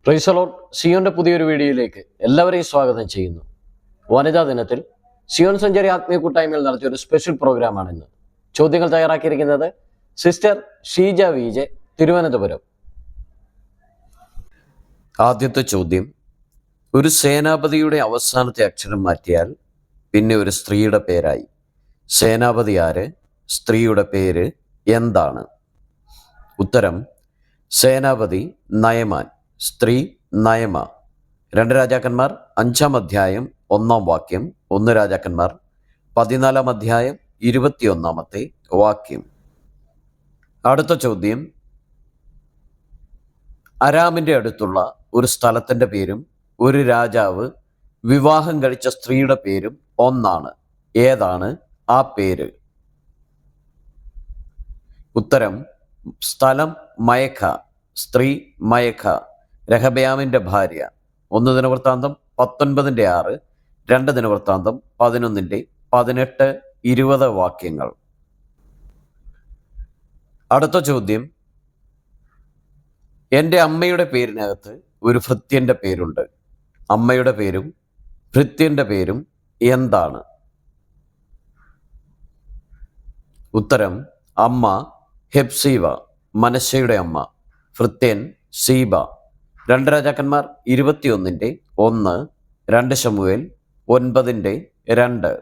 Praise the Lord. സിയോന്റെ പുതിയൊരു വീഡിയോയിലേക്ക് എല്ലാവരെയും സ്വാഗതം ചെയ്യുന്നു. വനിതാ ദിനത്തിൽ സിയോൻ സഞ്ചാരി ആത്മീയ കൂട്ടായ്മയിൽ നടത്തിയ ഒരു സ്പെഷ്യൽ പ്രോഗ്രാമാണ് ഇന്ന്. ചോദ്യങ്ങൾ തയ്യാറാക്കിയിരിക്കുന്നത് സിസ്റ്റർ ഷീജ വിജെ, തിരുവനന്തപുരം. ആദ്യത്തെ ചോദ്യം: ഒരു സേനാപതിയുടെ അവസാനത്തെ അക്ഷരം മാറ്റിയാൽ പിന്നെ ഒരു സ്ത്രീയുടെ പേരായി. സേനാപതി ആര്? സ്ത്രീയുടെ പേര് എന്താണ്? ഉത്തരം: സേനാപതി നയമാൻ, സ്ത്രീ നയമ. 2 രാജാക്കന്മാർ 5-ാം അധ്യായം 1-ാം വാക്യം, 1 രാജാക്കന്മാർ 14-ാം അധ്യായം 21-ാമത്തെ വാക്യം. അടുത്ത ചോദ്യം: അരാമിന്റെ അടുത്തുള്ള ഒരു സ്ഥലത്തിന്റെ പേരും ഒരു രാജാവ് വിവാഹം കഴിച്ച സ്ത്രീയുടെ പേരും ഒന്നാണ്. ഏതാണ് ആ പേര്? ഉത്തരം: സ്ഥലം മയഖ, സ്ത്രീ മയഖ, രഹബയാമിന്റെ ഭാര്യ. 1 ദിനവൃത്താന്തം 19:6, 2 ദിനവൃത്താന്തം 11:18, 20 വാക്യങ്ങൾ. അടുത്ത ചോദ്യം: എൻ്റെ അമ്മയുടെ പേരിനകത്ത് ഒരു ഭൃത്യന്റെ പേരുണ്ട്. അമ്മയുടെ പേരും ഭൃത്യന്റെ പേരും എന്താണ്? ഉത്തരം: അമ്മ ഹെപ്സീവ, മനശ്ശയുടെ അമ്മ. ഭൃത്യൻ സീബ. 2 രാജാക്കന്മാർ 21:1, 2 ശമൂവേൽ 9:2.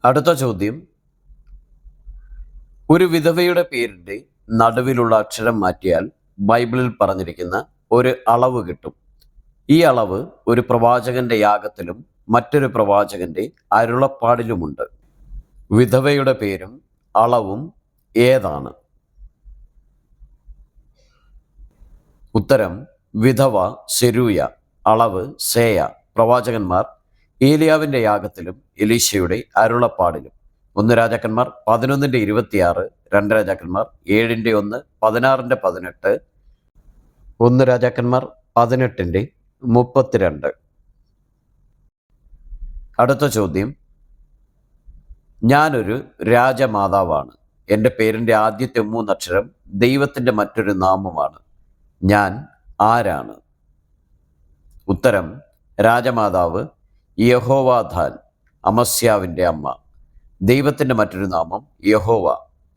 അടുത്ത ചോദ്യം: ഒരു വിധവയുടെ പേരിന്റെ നടുവിലുള്ള അക്ഷരം മാറ്റിയാൽ ബൈബിളിൽ പറഞ്ഞിരിക്കുന്ന ഒരു അളവ് കിട്ടും. ഈ അളവ് ഒരു പ്രവാചകന്റെ യാഗത്തിലും മറ്റൊരു പ്രവാചകന്റെ അരുളപ്പാടിലുമുണ്ട്. വിധവയുടെ പേരും അളവും ഏതാണ്? ഉത്തരം: വിധവ സെരൂയ, അളവ് സേയ. പ്രവാചകന്മാർ ഏലിയാവിന്റെ യാഗത്തിലും എലീശയുടെ അരുളപ്പാടിലും. 1 രാജാക്കന്മാർ 11:26, 2 രാജാക്കന്മാർ 7:1, 16:18, 1 രാജാക്കന്മാർ 18:32. അടുത്ത ചോദ്യം: ഞാനൊരു രാജമാതാവാണ്. എൻ്റെ പേരിൻ്റെ ആദ്യത്തെ 3 അക്ഷരം ദൈവത്തിൻ്റെ മറ്റൊരു നാമമാണ്. ഞാൻ ആരാണ്? ഉത്തരം: രാജമാതാവ് യഹോവാധാൻ, അമസ്യാവിൻ്റെ അമ്മ. ദൈവത്തിൻ്റെ മറ്റൊരു നാമം യഹോവ.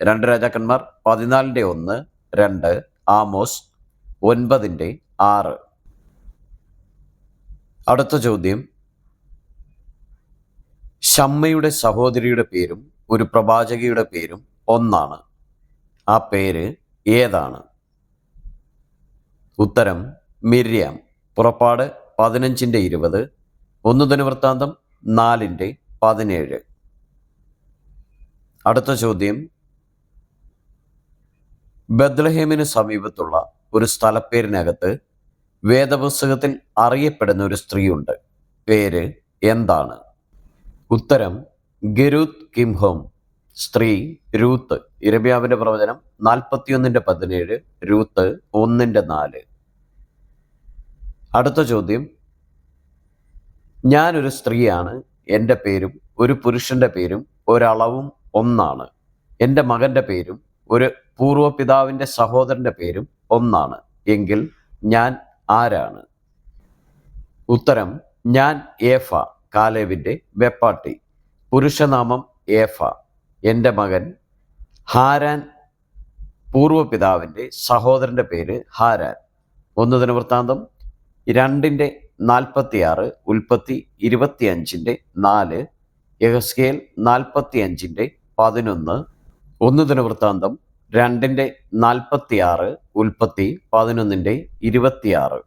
2 രാജാക്കന്മാർ 14:1, 2, ആമോസ് 9:6. അടുത്ത ചോദ്യം: ഷമ്മയുടെ സഹോദരിയുടെ പേരും ഒരു പ്രവാചകിയുടെ പേരും ഒന്നാണ്. ആ പേര് ഏതാണ്? ഉത്തരം: മിര്യാം. പുറപ്പാട് 15:20, 1 ദിനവൃത്താന്തം 4:17. അടുത്ത ചോദ്യം: ബത്ലഹേമിന് സമീപത്തുള്ള ഒരു സ്ഥലപ്പേരിനകത്ത് വേദപുസ്തകത്തിൽ അറിയപ്പെടുന്ന ഒരു സ്ത്രീയുണ്ട്. പേര് എന്താണ്? ഉത്തരം: ഗെരൂത്ത് കിംഹോം, സ്ത്രീ രൂത്ത്. യിരെമ്യാവിന്റെ പ്രവചനം 41:17, രൂത്ത് 1:4. അടുത്ത ചോദ്യം: ഞാനൊരു സ്ത്രീയാണ്. എൻ്റെ പേരും ഒരു പുരുഷന്റെ പേരും ഒരളവും ഒന്നാണ്. എൻ്റെ മകൻ്റെ പേരും ഒരു പൂർവ്വപിതാവിൻ്റെ സഹോദരൻ്റെ പേരും ഒന്നാണ്. എങ്കിൽ ഞാൻ ആരാണ്? ഉത്തരം: ഞാൻ ഏഫ, കാലേബിൻ്റെ വെപ്പാട്ടി. പുരുഷനാമം ഏഫ. എൻ്റെ മകൻ ഹാരാൻ, പൂർവ്വപിതാവിൻ്റെ സഹോദരൻ്റെ പേര് ഹാരാൻ. 1 ദിനവൃത്താന്തം 2:46, ഉൽപ്പത്തി 25:4, യെഹെസ്കേൽ 45:11, 1 ദിനവൃത്താന്തം 2:46, ഉൽപ്പത്തി 11:26.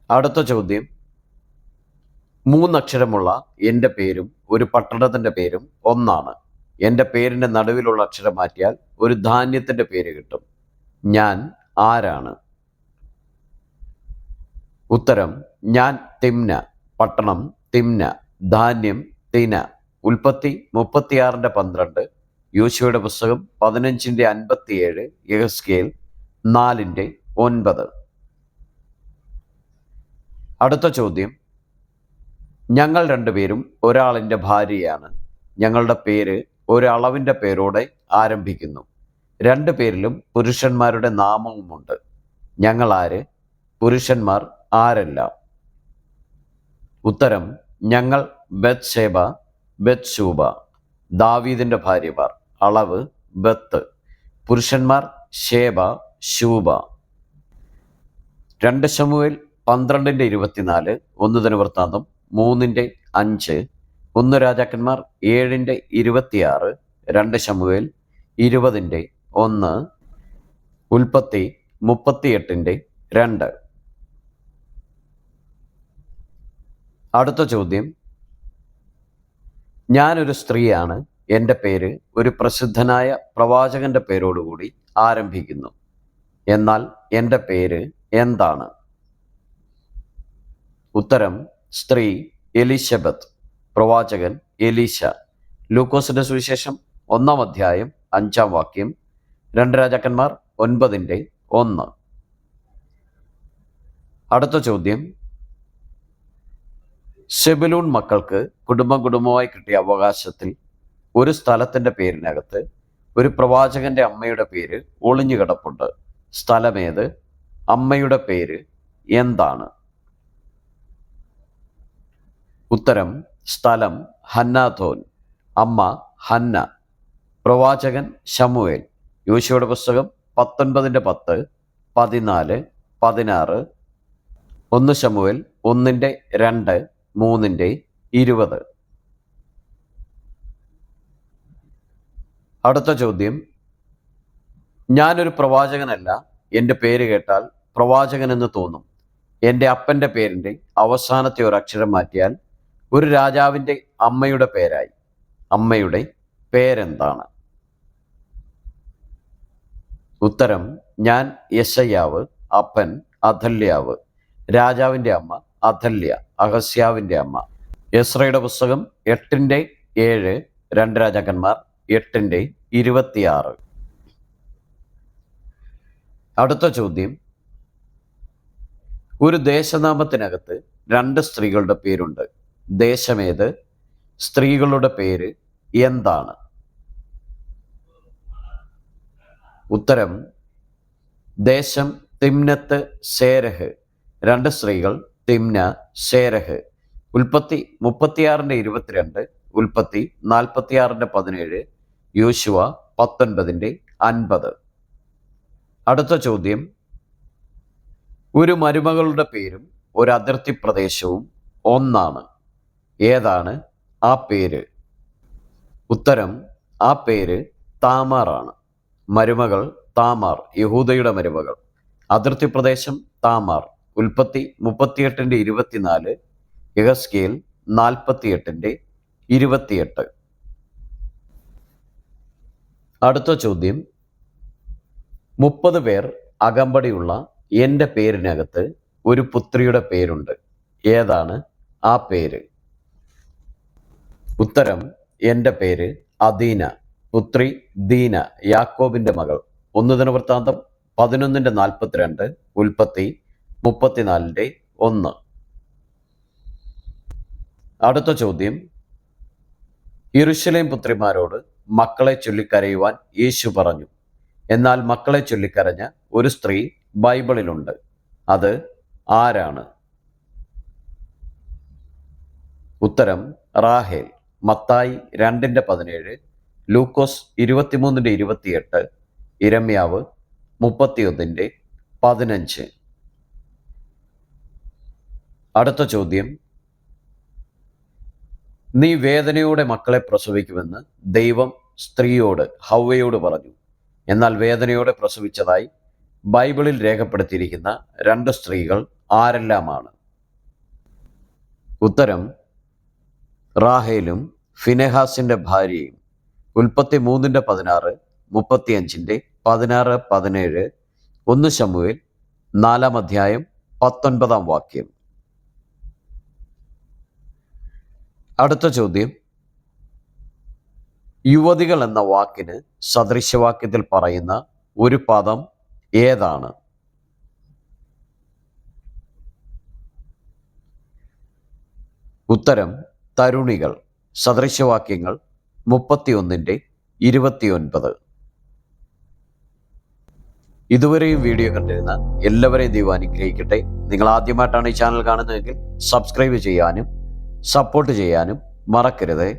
അടുത്ത ചോദ്യം: 3 അക്ഷരമുള്ള എൻ്റെ പേരും ഒരു പട്ടണത്തിൻ്റെ പേരും ഒന്നാണ്. എൻ്റെ പേരിൻ്റെ നടുവിലുള്ള അക്ഷരം മാറ്റിയാൽ ഒരു ധാന്യത്തിൻ്റെ പേര് കിട്ടും. ഞാൻ ആരാണ്? ഉത്തരം: ഞാൻ തിമ്ന, പട്ടണം തിമ്ന, ധാന്യം തിന. ഉൽപ്പത്തി 36:12, യോശുവയുടെ പുസ്തകം 15:57, യെഹെസ്കേൽ 4:9. അടുത്ത ചോദ്യം: ഞങ്ങൾ 2 പേരും ഒരാളിൻ്റെ ഭാര്യയാണ്. ഞങ്ങളുടെ പേര് ഒരളവിൻ്റെ പേരോടെ ആരംഭിക്കുന്നു. 2 പേരിലും പുരുഷന്മാരുടെ നാമവുമുണ്ട്. ഞങ്ങൾ ആര്? പുരുഷന്മാർ ആരെല്ലാം? ഉത്തരം: ഞങ്ങൾ ബത്ശേബ, ബത്ശൂബ. ദാവീദിന്റെ ഭാര്യമാർ. അളവ്: ബത്ത്. പുരുഷന്മാർ: ശേബ, ശൂബ. 2 ശമൂവേൽ 12:24, 1 ദിനവൃത്താന്തം 3:5, 1 രാജാക്കന്മാർ 7:26, 2 ശമൂവേൽ 20:1, ഉൽപ്പത്തി 38:2. അടുത്ത ചോദ്യം: ഞാനൊരു സ്ത്രീയാണ്. എൻ്റെ പേര് ഒരു പ്രസിദ്ധനായ പ്രവാചകന്റെ പേരോടുകൂടി ആരംഭിക്കുന്നു. എന്നാൽ എൻ്റെ പേര് എന്താണ്? ഉത്തരം: സ്ത്രീ എലിശബത്ത്. പ്രവാചകൻ എലീശ. ലൂക്കോസിന്റെ സുവിശേഷം 1-ാം അധ്യായം 5-ാം വാക്യം, 2 രാജാക്കന്മാർ 9:1. അടുത്ത ചോദ്യം: സെബുലൂൺ മക്കൾക്ക് കുടുംബമായി കിട്ടിയ അവകാശത്തിൽ ഒരു സ്ഥലത്തിന്റെ പേരിനകത്ത് ഒരു പ്രവാചകന്റെ അമ്മയുടെ പേര് ഒളിഞ്ഞു കിടപ്പുണ്ട്. സ്ഥലമേത്? അമ്മയുടെ പേര് എന്താണ്? ഉത്തരം: സ്ഥലം ഹന്നാഥോൻ. അമ്മ ഹന്ന. പ്രവാചകൻ ശമൂവേൽ. യോശുവയുടെ പുസ്തകം 19:10, 14, 16, 1 ശമൂവേൽ 1:2, 3:20. അടുത്ത ചോദ്യം: ഞാനൊരു പ്രവാചകനല്ല. എൻ്റെ പേര് കേട്ടാൽ പ്രവാചകൻ എന്ന് തോന്നും. എൻ്റെ അപ്പൻ്റെ പേരിൻ്റെ അവസാനത്തെ ഒരു അക്ഷരം മാറ്റിയാൽ ഒരു രാജാവിൻ്റെ അമ്മയുടെ പേരായി. അമ്മയുടെ പേരെന്താണ്? ഉത്തരം: ഞാൻ യെശയ്യാവ്. അപ്പൻ അഥല്യാവ്. രാജാവിൻ്റെ അമ്മ അഥല്യ, അഹസ്യാവിൻ്റെ അമ്മ. എസ്രയുടെ പുസ്തകം 8:7, 2 രാജാക്കന്മാർ 8:26. അടുത്ത ചോദ്യം: ഒരു ദേശനാമത്തിനകത്ത് 2 സ്ത്രീകളുടെ പേരുണ്ട്. ദേശമേത്? സ്ത്രീകളുടെ പേര് എന്താണ്? ഉത്തരം: ദേശം തിമ്നത്ത് സേരഹ്. 2 സ്ത്രീകൾ തിമ്ന, സേരഹ്. ഉൽപ്പത്തി 36:22, ഉൽപ്പത്തി 46:17, യോശുവ 19:50. അടുത്ത ചോദ്യം: ഒരു മരുമകളുടെ പേരും ഒരു അതിർത്തി പ്രദേശവും ഒന്നാണ്. ഏതാണ് ആ പേര്? ഉത്തരം: ആ പേര് താമാറാണ്. മരുമകൾ താമാർ, യഹൂദയുടെ മരുമകൾ. അതിർത്തി പ്രദേശം താമാർ. ഉൽപ്പത്തി 38:24, യെഹെസ്കേൽ 48:28. അടുത്ത ചോദ്യം: 30 പേർ അകമ്പടിയുള്ള എൻ്റെ പേരിനകത്ത് ഒരു പുത്രിയുടെ പേരുണ്ട്. ഏതാണ് ആ പേര്? ഉത്തരം: എൻ്റെ പേര് അദീന. പുത്രി ദീന, യാക്കോബിന്റെ മകൾ. 1 ദിനവൃത്താന്തം 11:42, ഉൽപ്പത്തി 34:1. അടുത്ത ചോദ്യം: യെരൂശലേം പുത്രിമാരോട് മക്കളെ ചൊല്ലിക്കരയുവാൻ യേശു പറഞ്ഞു. എന്നാൽ മക്കളെ ചൊല്ലിക്കരഞ്ഞ ഒരു സ്ത്രീ ബൈബിളിലുണ്ട്. അത് ആരാണ്? ഉത്തരം: റാഹേൽ. മത്തായി 2:17, ലൂക്കോസ് 23:28, ഇരമ്യാവ് 31:15. അടുത്ത ചോദ്യം: നീ വേദനയോടെ മക്കളെ പ്രസവിക്കുമെന്ന് ദൈവം സ്ത്രീയോട്, ഹവ്വയോട് പറഞ്ഞു. എന്നാൽ വേദനയോടെ പ്രസവിച്ചതായി ബൈബിളിൽ രേഖപ്പെടുത്തിയിരിക്കുന്ന 2 സ്ത്രീകൾ ആരെല്ലാമാണ്? ഉത്തരം: റാഹേലും ഫിനെഹാസിന്റെ ഭാര്യയും. ഉൽപ്പത്തി 3:16, 35:16, 17, 1 ശമൂവേൽ 4-ാം അധ്യായം 19-ാം വാക്യം. അടുത്ത ചോദ്യം: യുവതികൾ എന്ന വാക്കിന് സദൃശവാക്യത്തിൽ പറയുന്ന ഒരു പദം ഏതാണ്? ഉത്തരം: തരുണികൾ. സദൃശവാക്യങ്ങൾ 31:29. ഇതുവരെയും വീഡിയോ കണ്ടിരുന്ന എല്ലാവരെയും ദൈവം അനുഗ്രഹിക്കട്ടെ. നിങ്ങൾ ആദ്യമായിട്ടാണ് ഈ ചാനൽ കാണുന്നതെങ്കിൽ സബ്സ്ക്രൈബ് ചെയ്യാനും സപ്പോർട്ട് ചെയ്യാനും മറക്കരുത്.